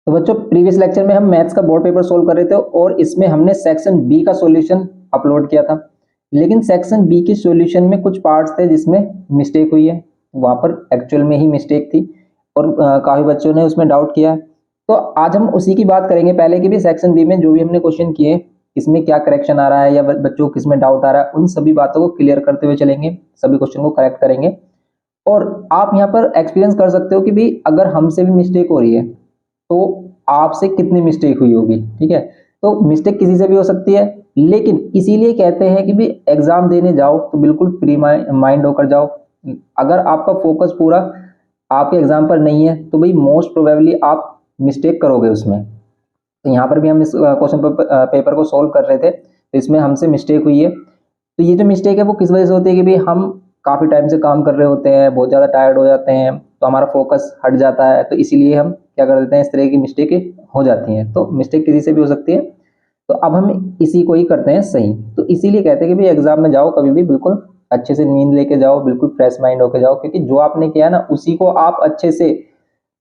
तो बच्चों previous lecture में हम मैथ्स का बोर्ड पेपर सोल्व कर रहे थे और इसमें हमने सेक्शन बी का सॉल्यूशन अपलोड किया था। लेकिन सेक्शन बी के सॉल्यूशन में कुछ पार्ट्स थे जिसमें मिस्टेक हुई है, वहाँ पर एक्चुअल में ही मिस्टेक थी और काफ़ी बच्चों ने उसमें डाउट किया है। तो आज हम उसी की बात करेंगे, पहले की भी सेक्शन बी में जो भी हमने क्वेश्चन किए इसमें क्या करेक्शन आ रहा है या बच्चों को किसमें डाउट आ रहा है, उन सभी बातों को क्लियर करते हुए चलेंगे, सभी क्वेश्चन को करेक्ट करेंगे। और आप यहाँ पर एक्सपीरियंस कर सकते हो कि भाई अगर हमसे भी मिस्टेक हो रही है तो आपसे कितनी मिस्टेक हुई होगी। ठीक है, तो मिस्टेक किसी से भी हो सकती है, लेकिन इसीलिए कहते हैं कि भी एग्जाम देने जाओ तो बिल्कुल फ्री माइंड होकर जाओ। अगर आपका फोकस पूरा आपके एग्जाम पर नहीं है तो भाई मोस्ट प्रोबेबली आप मिस्टेक करोगे उसमें। तो यहाँ पर भी हम इस क्वेश्चन पेपर को सोल्व कर रहे थे तो इसमें हमसे मिस्टेक हुई है। तो ये जो मिस्टेक है वो किस वजह से होती है कि भाई हम काफ़ी टाइम से काम कर रहे होते हैं, बहुत ज़्यादा टायर्ड हो जाते हैं तो हमारा फोकस हट जाता है, तो इसीलिए हम क्या कर देते हैं, इस तरह की मिस्टेक हो जाती हैं। तो मिस्टेक किसी से भी हो सकती है, तो अब हम इसी को ही करते हैं सही। तो इसीलिए कहते हैं कि भाई एग्जाम में जाओ कभी भी बिल्कुल अच्छे से नींद लेके जाओ, बिल्कुल फ्रेश माइंड होके जाओ, क्योंकि जो आपने किया है ना उसी को आप अच्छे से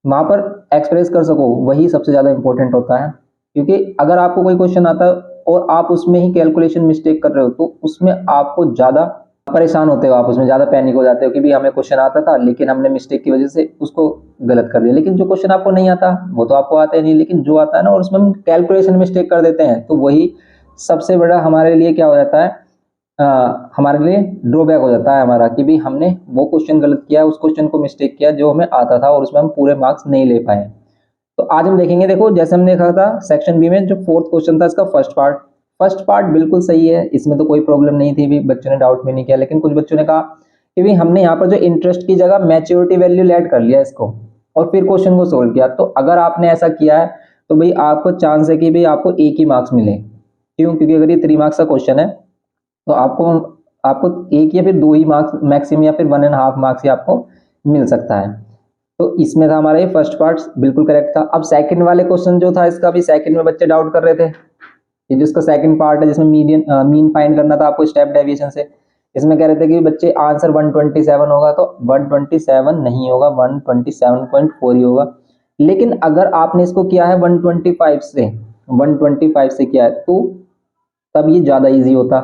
वहां पर एक्सप्रेस कर सको, वही सबसे ज़्यादा इंपॉर्टेंट होता है। क्योंकि अगर आपको कोई क्वेश्चन आता है और आप उसमें ही कैलकुलेशन मिस्टेक कर रहे हो तो उसमें आपको ज़्यादा परेशान होते हो, आप उसमें ज़्यादा पैनिक हो जाते हो कि भी हमें क्वेश्चन आता था लेकिन हमने मिस्टेक की वजह से उसको गलत कर दिया। लेकिन जो क्वेश्चन आपको नहीं आता वो तो आपको आता ही नहीं, लेकिन जो आता है ना और उसमें हम कैलकुलेशन मिस्टेक कर देते हैं तो वही सबसे बड़ा हमारे लिए क्या हो जाता है, हमारे लिए ड्रॉबैक हो जाता है हमारा, कि भी हमने वो क्वेश्चन गलत किया, उस क्वेश्चन को मिस्टेक किया जो हमें आता था और उसमें हम पूरे मार्क्स नहीं ले पाए। तो आज हम देखेंगे, देखो जैसे हमने देखा था सेक्शन बी में जो फोर्थ क्वेश्चन था इसका फर्स्ट पार्ट बिल्कुल सही है, इसमें तो कोई प्रॉब्लम नहीं थी भी, बच्चों ने डाउट भी नहीं किया। लेकिन कुछ बच्चों ने कहा कि भाई हमने यहाँ पर जो इंटरेस्ट की जगह मैच्योरिटी वैल्यू ऐड कर लिया इसको और फिर क्वेश्चन को सोल्व किया। तो अगर आपने ऐसा किया है तो भाई आपको चांस है कि भाई आपको एक ही मार्क्स मिले। क्यों? क्योंकि अगर ये 3 मार्क्स का क्वेश्चन है तो आपको आपको एक या फिर 2 ही मार्क्स मैक्सिमम या फिर 1.5 मार्क्स ही आपको मिल सकता है। तो इसमें था हमारा ये फर्स्ट पार्ट बिल्कुल करेक्ट था। अब सेकंड वाले क्वेश्चन जो था इसका भी सेकंड में बच्चे डाउट कर रहे थे, ये जिसका सेकंड पार्ट है जिसमें मीन फाइंड करना था आपको स्टेप डेविएशन से, इसमें कह रहे थे कि बच्चे आंसर 127 होगा, तो 127 नहीं होगा, 127.4 ही होगा। लेकिन अगर आपने इसको किया है 125 से किया है तो तब ये ज्यादा इजी होता।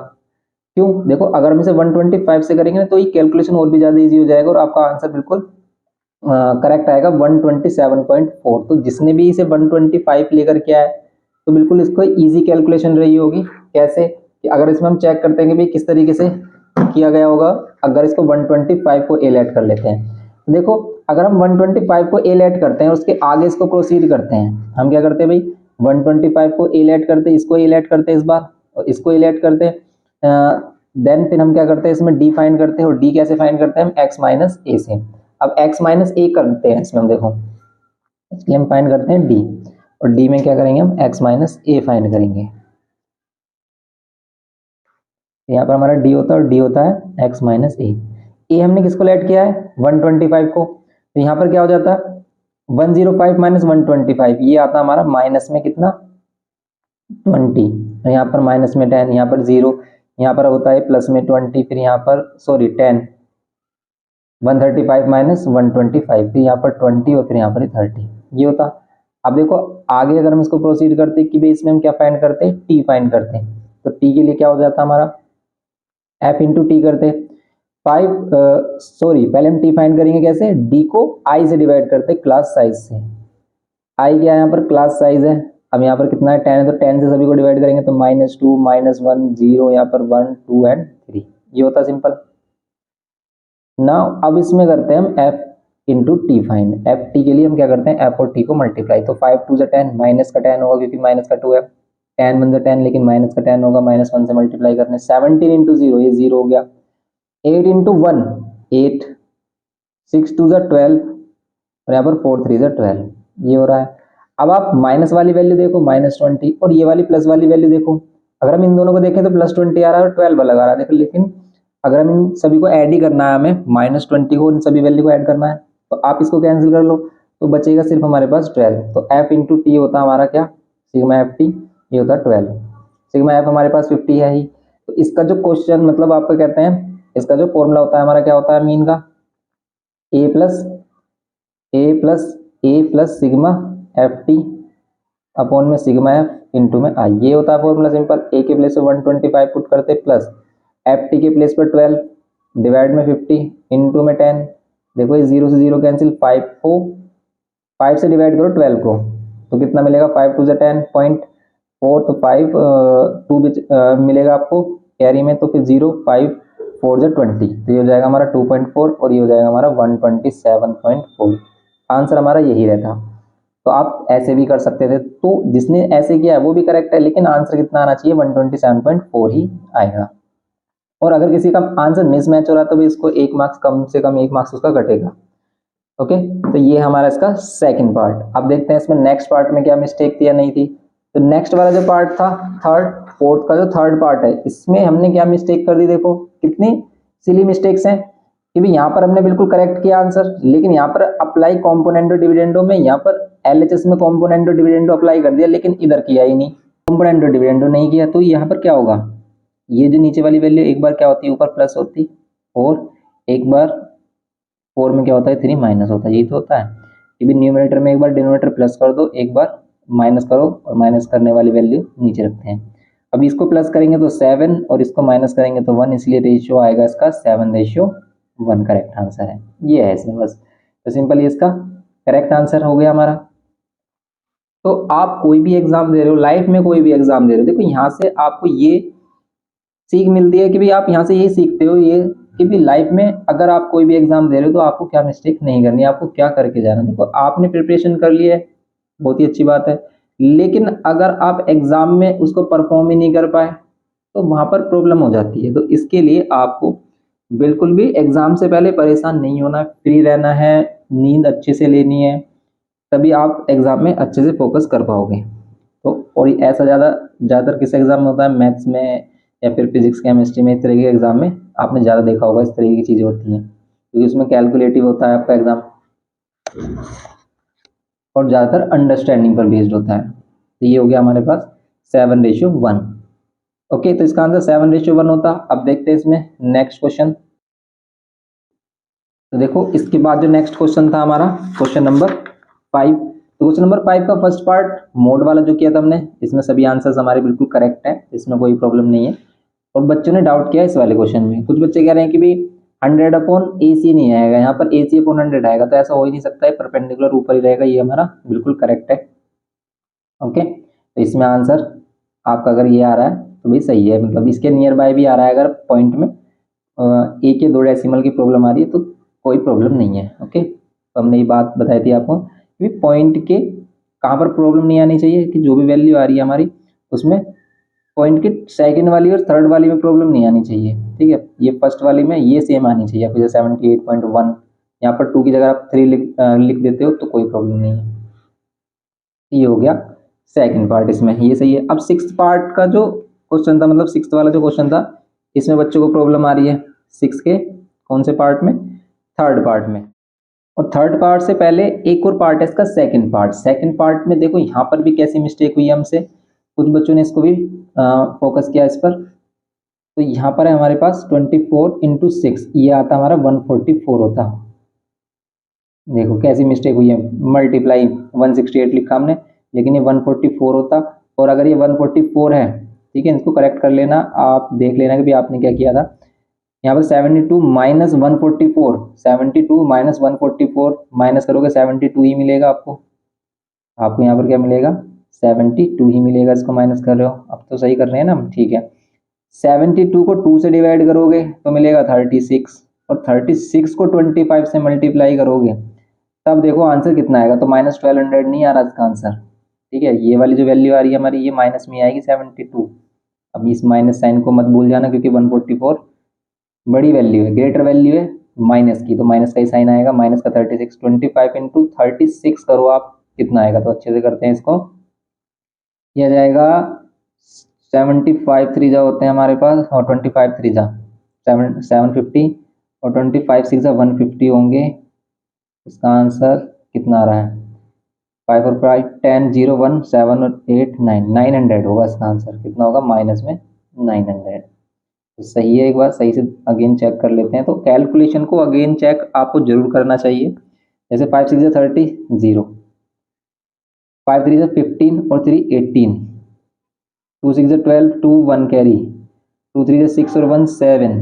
क्यों? देखो अगर हम इसे 125 से करेंगे ना तो ये कैलकुलेशन और भी ज्यादा इजी हो जाएगा और आपका आंसर बिल्कुल करेक्ट आएगा 127.4। तो जिसने भी इसे 125 लेकर किया है तो बिल्कुल इसको इजी कैलकुलेशन रही होगी। कैसे? कि अगर इसमें हम चेक करते हैं कि भाई किस तरीके से किया गया होगा। अगर इसको 125 को एल ऐड कर लेते हैं, देखो अगर हम 125 को एल ऐड करते हैं और उसके आगे इसको प्रोसीड करते हैं, हम क्या करते हैं भाई 125 को एल ऐड करते हैं, इसको एल ऐड करते हैं इस बार और इसको एल ऐड करते हैं, देन फिर हम क्या करते हैं इसमें डी फाइंड करते हैं और डी कैसे फाइंड करते हैं हम x माइनस ए से। अब x माइनस ए करते हैं इसमें हम, देखो इसके लिए हम फाइंड करते हैं d और d में क्या करेंगे हम x माइनस ए फाइंड करेंगे। यहाँ पर हमारा d होता है और d होता है x माइनस ए। ए हमने किसको ऐड किया है 125 को, तो यहाँ पर क्या हो जाता है 105 माइनस 125, ये आता हमारा माइनस में कितना 20, और यहाँ पर माइनस में 10, यहाँ पर 0, यहाँ पर होता है प्लस में 20, फिर यहाँ पर सॉरी 10, 135 माइनस 125, फिर यहाँ पर 20 और फिर यहाँ पर 30, ये होता। अब देखो आगे अगर हम इसको प्रोसीड करते कि भाई इसमें हम क्या फाइंड करते हैं टी फाइंड करते हैं, तो टी के लिए क्या हो जाता हमारा एफ इंटू टी करते 5 सॉरी पहले हम टी फाइंड करेंगे कैसे, डी को आई से डिवाइड करते क्लास साइज से। आई क्या है यहाँ पर क्लास साइज है, अब यहाँ पर कितना है 10 है तो 10 से सभी को डिवाइड करेंगे तो -2 -1 0, यहाँ पर 1 2 एंड 3, ये होता सिंपल ना। अब इसमें करते हैं हम f into T find, F T के लिए हम क्या करते हैं f और t को मल्टीप्लाई, तो 5 2 10, माइनस का 10 होगा क्योंकि माइनस का 2 है, 10 1 10 लेकिन माइनस का 10 होगा, -1 से मल्टीप्लाई करने 17 इंटू 0, ये 0 हो गया, 8 इंटू 1 8, 6 2 12 और यहाँ पर 4 3 12, ये हो रहा है। अब आप माइनस वाली वैल्यू देखो -20 और ये वाली प्लस वाली वैल्यू देखो, अगर हम इन दोनों को देखें तो +20 आ रहा है और 12 लगा रहा है, देखो लेकिन अगर हम इन सभी को ऐड ही करना है, हमें -20 को इन सभी वैल्यू को ऐड करना है, तो आप इसको कैंसिल कर लो तो बचेगा सिर्फ हमारे पास 12। तो f इंटू टी होता हमारा क्या सिग्मा एफ टी, ये होता है 12, सिग्मा एफ हमारे पास 50 है ही। तो इसका जो क्वेश्चन मतलब आपको कहते हैं इसका जो फॉर्मूला होता है हमारा क्या होता है मीन का, a plus sigma F T upon में सिग्मा एफ इंटू में आई, ये होता है फॉर्मूला सिंपल। ए के प्लेस पर 125 पुट करते प्लस एफ टी के प्लेस पर 12 डिवाइड में 50 इंटू में 10। देखो ये 0 से 0 कैंसिल, 5 को 5 से डिवाइड करो 12 को तो कितना मिलेगा, 5 टू 10.4, तो 5 2 मिलेगा आपको कैरी में, तो फिर 0 5 4 20, तो ये हो जाएगा हमारा 2.4 और ये हो जाएगा हमारा 127.4। आंसर हमारा यही रहता। तो आप ऐसे भी कर सकते थे, तो जिसने ऐसे किया है वो भी करेक्ट है, लेकिन आंसर कितना आना चाहिए, 127.4 ही आएगा। और अगर किसी का आंसर मिसमैच हो रहा है तो भी इसको 1 मार्क्स, कम से कम 1 मार्क्स उसका कटेगा। ओके, तो ये हमारा इसका सेकंड पार्ट। अब देखते हैं इसमें नेक्स्ट पार्ट में क्या मिस्टेक थी या नहीं थी। तो नेक्स्ट वाला जो पार्ट था थर्ड, फोर्थ का जो थर्ड पार्ट है, इसमें हमने क्या मिस्टेक कर दी, देखो कितनी सिली मिस्टेक्स हैं कि भाई यहाँ पर हमने बिल्कुल करेक्ट किया आंसर, लेकिन यहाँ पर अप्लाई कॉम्पोनेंटो डिविडेंडो में, यहाँ पर एलएचएस में कॉम्पोनेंटो डिविडेंडो अप्लाई कर दिया, लेकिन इधर किया ही नहीं, कॉम्पोनेंटो डिविडेंडो नहीं किया। तो यहाँ पर क्या होगा, ये जो नीचे वाली वैल्यू एक बार क्या होती है, ऊपर प्लस होती, और एक बार 4 में क्या होता है, 3 माइनस होता है, यही तो होता है कि भी न्यूमरेटर में एक बार डिनोमिनेटर प्लस कर दो, एक बार माइनस करो, और माइनस करने वाली वैल्यू नीचे रखते हैं। अब इसको प्लस करेंगे तो 7 और इसको माइनस करेंगे तो 1, इसलिए रेशियो आएगा इसका 7:1, करेक्ट आंसर है। ये है इसमें बस, तो सिंपल ये इसका करेक्ट आंसर हो गया हमारा। तो आप कोई भी एग्जाम दे रहे हो, लाइफ में कोई भी एग्जाम दे रहे हो, देखो यहाँ से आपको ये सीख मिलती है कि भाई आप यहाँ से यही सीखते हो ये कि भी लाइफ में अगर आप कोई भी एग्जाम दे रहे हो तो आपको क्या मिस्टेक नहीं करनी है, आपको क्या करके जाना है। देखो आपने प्रिपरेशन कर ली है, बहुत ही अच्छी बात है, लेकिन अगर आप एग्जाम में उसको परफॉर्म ही नहीं कर पाए तो वहां पर प्रॉब्लम हो जाती है। तो इसके लिए आपको बिल्कुल भी एग्जाम से पहले परेशान नहीं होना, फ्री रहना है, नींद अच्छे से लेनी है, तभी आप एग्जाम में अच्छे से फोकस कर पाओगे। तो और ऐसा ज़्यादातर किस एग्जाम में होता है, मैथ्स में या फिर फिजिक्स केमिस्ट्री में, इस तरह के एग्जाम में आपने ज़्यादा देखा होगा इस तरह की चीज़ें होती हैं, क्योंकि उसमें कैलकुलेटिव होता है आपका एग्जाम और ज़्यादातर अंडरस्टैंडिंग पर बेस्ड होता है। तो ये हो गया हमारे पास 7:1। ओके, तो इसका आंसर 7:1 होता। अब देखते हैं इसमें नेक्स्ट क्वेश्चन। तो देखो इसके बाद जो नेक्स्ट क्वेश्चन था हमारा क्वेश्चन नंबर 5। तो क्वेश्चन नंबर 5 का फर्स्ट पार्ट मोड वाला जो किया था हमने, इसमें सभी आंसर्स हमारे बिल्कुल करेक्ट है, इसमें कोई प्रॉब्लम नहीं है। और बच्चों ने डाउट किया इस वाले क्वेश्चन में, कुछ बच्चे कह रहे हैं कि भाई 100/AC नहीं आएगा, यहाँ पर AC/100 आएगा, तो ऐसा हो ही नहीं सकता है, परपेंडिकुलर ऊपर ही रहेगा, ये हमारा बिल्कुल करेक्ट है। ओके, तो इसमें आंसर आपका अगर ये आ रहा है तो भी सही है, मतलब इसके नियर बाय भी आ रहा है, अगर पॉइंट में ए के 2 डेसिमल की प्रॉब्लम आ रही है तो कोई प्रॉब्लम नहीं है। ओके, तो हमने ये बात बताई थी आपको कि पॉइंट के कहाँ पर प्रॉब्लम नहीं आनी चाहिए, कि जो भी वैल्यू आ रही है हमारी उसमें पॉइंट के सेकंड वाली और थर्ड वाली में प्रॉब्लम नहीं आनी चाहिए। ठीक है, ये फर्स्ट वाली में ये सेम आनी चाहिए, आपको जैसे 78.1 यहाँ पर 2 की जगह आप 3 लिख देते हो तो कोई प्रॉब्लम नहीं है। ये हो गया सेकंड पार्ट, इसमें ये सही है। अब सिक्स्थ पार्ट का जो क्वेश्चन था, मतलब सिक्स्थ वाला जो क्वेश्चन था, इसमें बच्चों को प्रॉब्लम आ रही है सिक्स के कौन से पार्ट में, थर्ड पार्ट में। और थर्ड पार्ट से पहले एक और पार्ट है इसका सेकंड पार्ट। सेकंड पार्ट में देखो यहाँ पर भी कैसी मिस्टेक हुई है हमसे, कुछ बच्चों ने इसको भी फोकस किया इस पर। तो यहाँ पर है हमारे पास 24 × 6, ये आता हमारा 144 होता। देखो कैसी मिस्टेक हुई है, मल्टीप्लाई 168 लिखा हमने, लेकिन ये 144 होता। और अगर ये 144 है, ठीक है, इसको करेक्ट कर लेना, आप देख लेना कि भी आपने क्या किया था। यहाँ पर 72 माइनस 144, 72 माइनस 144 माइनस करोगे 72 ही मिलेगा आपको। आपको यहाँ पर क्या मिलेगा, 72 ही मिलेगा। इसको माइनस कर रहे हो, अब तो सही कर रहे हैं ना हम, ठीक है। 72 को 2 से डिवाइड करोगे तो मिलेगा 36, और 36 को 25 से मल्टीप्लाई करोगे तब देखो आंसर कितना आएगा, तो -1200 नहीं आ रहा इसका आंसर। ठीक है, ये वाली जो वैल्यू आ रही है हमारी, ये माइनस में आएगी 72। अब इस माइनस साइन को मत भूल जाना, क्योंकि 144 बड़ी वैल्यू है, ग्रेटर वैल्यू है माइनस की, तो माइनस का ही साइन आएगा। माइनस का 36, 25 × 36 करो आप, कितना आएगा, तो अच्छे से करते हैं इसको। यह जाएगा 75 3 जा होते हैं हमारे पास, और 25 3 जा 750, और 25 6 जा 150 होंगे। इसका आंसर कितना आ रहा है, 5 और 5 10 0 1 7 और 8 9 900 होगा इसका आंसर। कितना होगा, माइनस में 900। तो सही है, एक बार सही से अगेन चेक कर लेते हैं। तो कैलकुलेशन को अगेन चेक आपको जरूर करना चाहिए। जैसे 5 6 30 0, 5 3 से 15 और 3 18, 2 6 से 12, 2 1 कैरी, 2 3 से 6 और 1 7।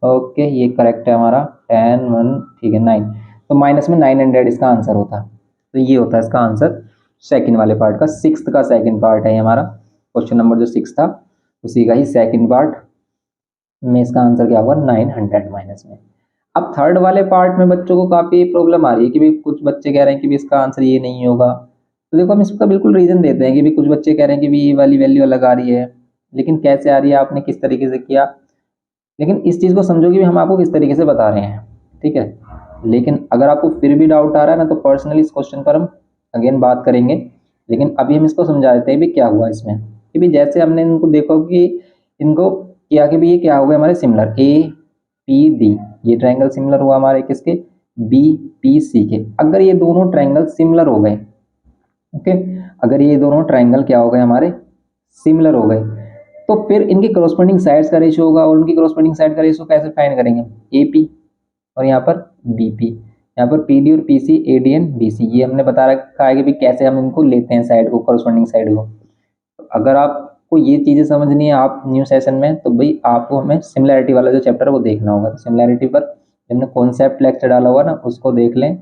ओके, ये करेक्ट है हमारा। 10 1 ठीक है 9, तो माइनस में 900 इसका आंसर होता। तो ये होता है इसका आंसर सेकंड वाले पार्ट का, सिक्स्थ का सेकंड पार्ट है ये हमारा। क्वेश्चन नंबर जो 6 था उसी का ही सेकंड पार्ट में इसका आंसर क्या होगा 900 माइनस में। अब थर्ड वाले पार्ट में बच्चों को काफ़ी प्रॉब्लम आ रही है कि भाई कुछ बच्चे कह रहे हैं कि भाई इसका आंसर ये नहीं होगा। तो देखो हम इसका बिल्कुल रीज़न देते हैं कि भाई कुछ बच्चे कह रहे हैं कि भाई ये वाली वैल्यू अलग आ रही है, लेकिन कैसे आ रही है, आपने किस तरीके से किया, लेकिन इस चीज़ को समझो कि हम आपको किस तरीके से बता रहे हैं, ठीक है। लेकिन अगर आपको फिर भी डाउट आ रहा है ना, तो पर्सनली इस क्वेश्चन पर हम अगेन बात करेंगे। लेकिन अभी हम इसको समझा देते हैं भी क्या हुआ इसमें, कि भी जैसे हमने इनको देखो कि इनको किया कि भी ये क्या हो गया हमारे सिमिलर, ए पी डी, ये ट्रायंगल सिमिलर हुआ हमारे किसके, बी पी सी के। अगर ये दोनों ट्रायंगल सिमिलर हो गए, ओके, अगर ये दोनों ट्रायंगल क्या हो गए हमारे सिमिलर हो गए, तो फिर इनकी करस्पॉन्डिंग साइड्स का रेशियो होगा, और उनकी करस्पॉन्डिंग साइड का रेशियो कैसे फाइंड करेंगे, ए पी और यहाँ पर बी पी, यहाँ पर पी डी और P C, A D and B C, ये हमने बता रखा है कि भाई कैसे हम इनको लेते हैं साइड को, करस्पॉन्डिंग साइड को। तो अगर आपको ये चीज़ें समझनी है आप न्यू सेशन में, तो भाई आपको हमें सिमिलैरिटी वाला जो चैप्टर है वो देखना होगा। तो सिमिलैरिटी पर हमने कॉन्सेप्ट लेक्चर डाला हुआ ना, उसको देख लें,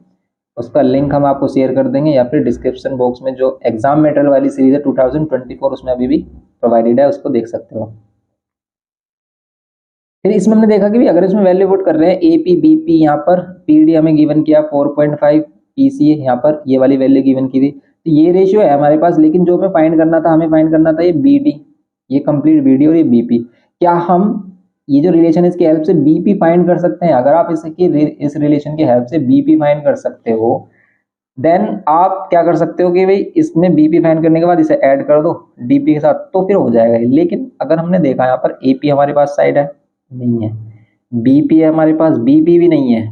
उसका लिंक हम आपको शेयर कर देंगे, या फिर डिस्क्रिप्शन बॉक्स में जो एग्जाम मटेरियल वाली सीरीज है 2024 उसमें अभी भी प्रोवाइडेड है, उसको देख सकते हो। फिर इसमें हमने देखा कि भी अगर इसमें वैल्यू पुट कर रहे हैं ए पी बी पी, यहाँ पर पी डी हमें गिवन किया 4.5, पी सी यहाँ पर ये वाली वैल्यू गिवन की थी, तो ये रेशियो है हमारे पास। लेकिन जो हमें फाइंड करना था, हमें फाइंड करना था ये बी डी, ये कंप्लीट बी डी और ये बी पी। क्या हम ये जो रिलेशन है इसकी हेल्प से बी पी फाइंड कर सकते हैं? अगर आप इस रिलेशन की हेल्प से बी पी फाइंड कर सकते हो, देन आप क्या कर सकते हो कि भाई इसमें बी पी फाइंड करने के बाद इसे ऐड कर दो डी पी के साथ, तो फिर हो जाएगा। लेकिन अगर हमने देखा यहाँ पर ए पी हमारे पास साइड है, नहीं है, बीपी है हमारे पास, बीपी भी नहीं है,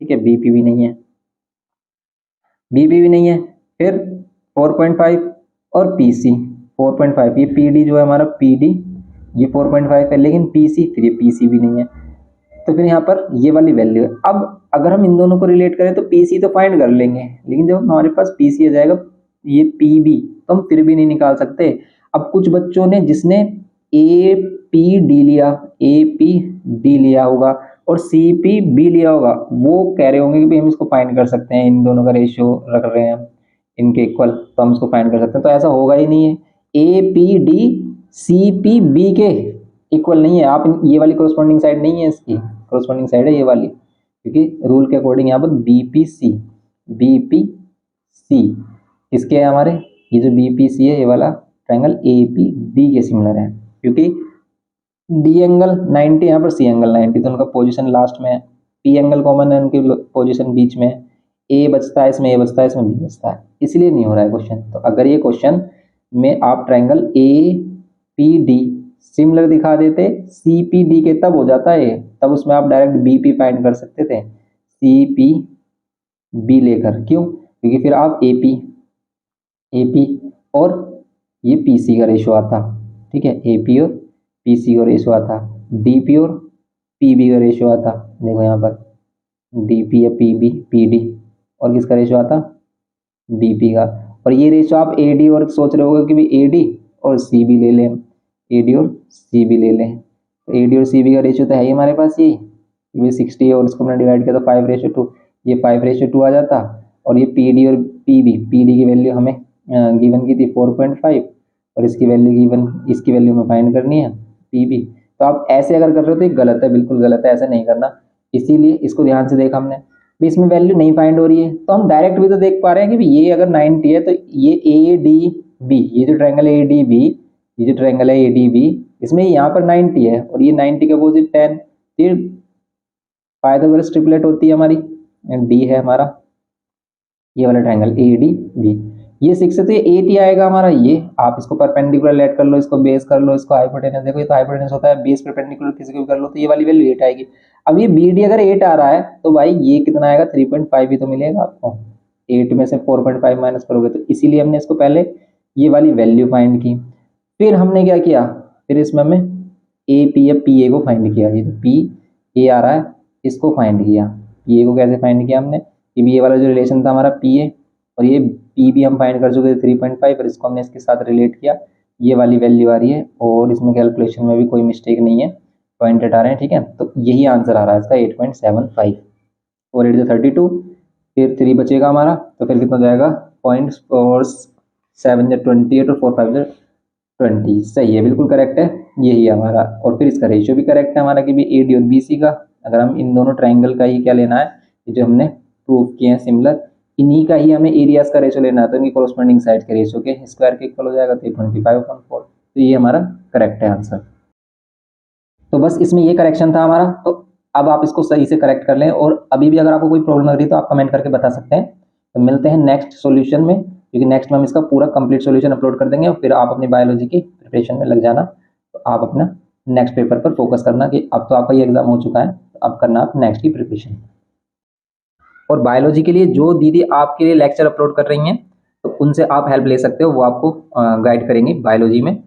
ठीक है, बीपी भी नहीं है, बीपी भी नहीं है, फिर 4.5 और पीसी 4.5, ये पीडी जो है हमारा पीडी ये 4.5 है, लेकिन पीसी फिर ये पीसी भी नहीं है, तो फिर यहाँ पर ये वाली वैल्यू है। अब अगर हम इन दोनों को रिलेट करें तो पीसी तो फाइंड कर लेंगे, लेकिन जब हमारे पास पीसी आ जाएगा ये पीबी, तो हम फिर भी नहीं निकाल सकते। अब कुछ बच्चों ने जिसने ए पी डी लिया, ए पी डी लिया होगा और सी पी बी लिया होगा, वो कह रहे होंगे कि भाई हम इसको फाइंड कर सकते हैं, इन दोनों का रेशियो रख रहे हैं इनके इक्वल, तो हम इसको फाइंड कर सकते हैं। तो ऐसा होगा ही नहीं है, A P D C P B के इक्वल नहीं है। आप ये वाली कोरस्पॉन्डिंग साइड नहीं है इसकी, कोरस्पॉन्डिंग साइड है ये वाली, क्योंकि रूल के अकॉर्डिंग यहाँ पर B P C, B P C किसके है हमारे, ये जो बी पी सी है ये वाला ट्रायंगल ए पी डी के सिमिलर है, क्योंकि डी एंगल 90 यहाँ पर सी एंगल 90, तो उनका पोजीशन लास्ट में है, पी एंगल कॉमन है, उनकी पोजीशन बीच में है, ए बचता है इसमें, ए बचता है इसमें, बी बचता है, इसलिए नहीं हो रहा है क्वेश्चन। तो अगर ये क्वेश्चन में आप triangle A P D similar दिखा देते सी पी डी के, तब हो जाता है, तब उसमें आप डायरेक्ट बी पी फाइंड कर सकते थे सी पी बी लेकर। क्यों? क्योंकि फिर आप ए पी और ये पी सी का रेशो आता, ठीक है, ए पी और पी सी का रेशो आता, डी पी और पी बी का रेशो आता, देखो यहाँ पर डी पी या पी बी पी डी, और किसका रेशो आता, बी पी का। और ये रेशो आप ए डी और सोच रहे होगे कि भी ए डी और सी बी ले लें, ए डी और सी बी ले लें, तो ए डी और सी बी का रेशो तो है ही हमारे पास ये 60 और इसको हमने डिवाइड किया तो 5:2, ये 5:2 आ जाता। और ये पी डी और पी डी की वैल्यू हमें गिवन की थी 4.5, और इसकी वैल्यू गिवन, इसकी वैल्यू हमें फाइंड करनी है पी बी। तो आप ऐसे अगर कर रहे हो तो ये गलत है, बिल्कुल गलत है, ऐसा नहीं करना। इसीलिए इसको ध्यान से देखा हमने, भी इसमें वैल्यू नहीं फाइंड हो रही है, तो हम डायरेक्ट भी तो देख पा रहे हैं कि ये अगर 90 है तो ये ए डी बी, ये जो ट्रायंगल ए डी बी, ये जो ट्रायंगल है ए डी बी, इसमें यहाँ पर 90 है और ये 90 के अपोजिट 10, फिर पाइथागोरस ट्रिपलेट होती है हमारी, डी है हमारा ये वाला ट्रायंगल ए डी बी, ये 6 है तो ये 8 ही आएगा हमारा। ये आप इसको परपेंडिकुलर लेट कर लो, इसको बेस कर लो, इसको हाइपोटेनस, देखो ये तो हाइपोटेनस होता है, बेस परपेंडिकुलर किसी को भी कर लो, तो ये वाली वैल्यू 8 आएगी। अब ये बी डी अगर 8 आ रहा है तो भाई ये कितना आएगा, 3.5 ही तो मिलेगा आपको, 8 में से 4.5 माइनस करोगे, तो इसीलिए हमने इसको पहले ये वाली वैल्यू फाइंड की। फिर हमने क्या किया, फिर इसमें हमने ए पी या पी ए को फाइंड किया, ये तो पी ए आ रहा है इसको फाइंड किया। पी ए को कैसे फाइंड किया हमने, कि ये वाला जो रिलेशन था हमारा पी ए और ये पी भी हम फाइंड कर चुके थे 3.5 और इसको हमने इसके साथ रिलेट किया, ये वाली वैल्यू आ रही है और इसमें कैलकुलेशन में भी कोई मिस्टेक नहीं है, पॉइंट आ रहे हैं, ठीक है। तो यही आंसर आ रहा है इसका 8.75 और 8 32, फिर 3 बचेगा हमारा, तो फिर कितना जाएगा 0.47 28 और 4 5 20, सही है, बिल्कुल करेक्ट है, यही है हमारा। और फिर इसका रेशियो भी करेक्ट है हमारा कि भी ए डी और बी सी का, अगर हम इन दोनों ट्राइंगल का ही क्या लेना है, जो हमने प्रूफ किए हैं सिमिलर, इन्हीं का ही हमें एरियाज का रेशियो लेना है, तो इनकी कोरोस्पोंडिंग साइड के रेशियो के स्क्वायर के इक्वल हो जाएगा, तो 25/4, तो ये हमारा करेक्ट है आंसर। तो बस इसमें ये करेक्शन था हमारा, तो अब आप इसको सही से करेक्ट कर लें, और अभी भी अगर आपको कोई प्रॉब्लम लग रही है तो आप कमेंट करके बता सकते हैं। तो मिलते हैं नेक्स्ट सॉल्यूशन में, क्योंकि नेक्स्ट में हम इसका पूरा कंप्लीट सॉल्यूशन अपलोड कर देंगे, और फिर आप अपनी बायोलॉजी की प्रिपरेशन में लग जाना। तो आप अपना नेक्स्ट पेपर पर फोकस करना कि अब तो आपका ये एग्जाम हो चुका है, तो अब करना आप नेक्स्ट की प्रिपरेशन। और बायोलॉजी के लिए जो दीदी आपके लिए लेक्चर अपलोड कर रही हैं, तो उनसे आप हेल्प ले सकते हो, वो आपको गाइड करेंगी बायोलॉजी में।